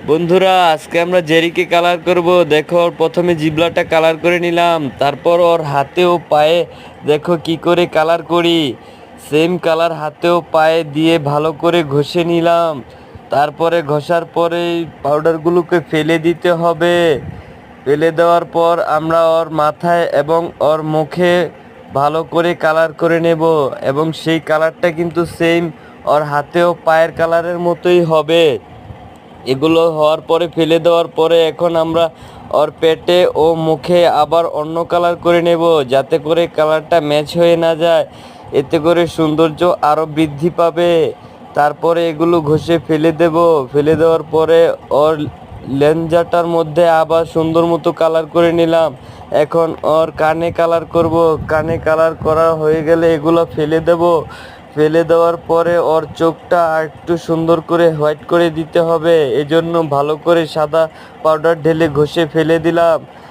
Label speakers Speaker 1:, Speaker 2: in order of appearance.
Speaker 1: বন্ধুরা, আজকে আমরা জেরিকে কালার করব। দেখো, ওর প্রথমে জিবলাটা কালার করে নিলাম, তারপর ওর হাতে ও পায়ে দেখো কি করে কালার করি। সেম কালার হাতে ও পায়ে দিয়ে ভালো করে ঘষে নিলাম। তারপরে ঘষার পরে পাউডারগুলোকে ফেলে দিতে হবে। ফেলে দেওয়ার পর আমরা ওর মাথায় এবং ওর মুখে ভালো করে কালার করে নেব, এবং সেই কালারটা কিন্তু সেম ওর হাতে ও পায়ের কালারের মতোই হবে। এগুলো হওয়ার পরে ফেলে দেওয়ার পরে এখন আমরা ওর পেটে ও মুখে আবার অন্য কালার করে নেব, যাতে করে কালারটা ম্যাচ হয়ে না যায়। এতে করে সৌন্দর্য আরও বৃদ্ধি পাবে। তারপরে এগুলো ঘষে ফেলে দেব। ফেলে দেওয়ার পরে ওর লেঞ্জাটার মধ্যে আবার সুন্দর মতো কালার করে নিলাম। এখন ওর কানে কালার করব। কানে কালার করা হয়ে গেলে এগুলো ফেলে দেব। ফেলে দেওয়ার পরে ওর চোখটা একটু সুন্দর করে হোয়াইট করে দিতে হবে, এজন্য ভালো করে সাদা পাউডার ঢেলে ঘষে ফেলে দিলাম।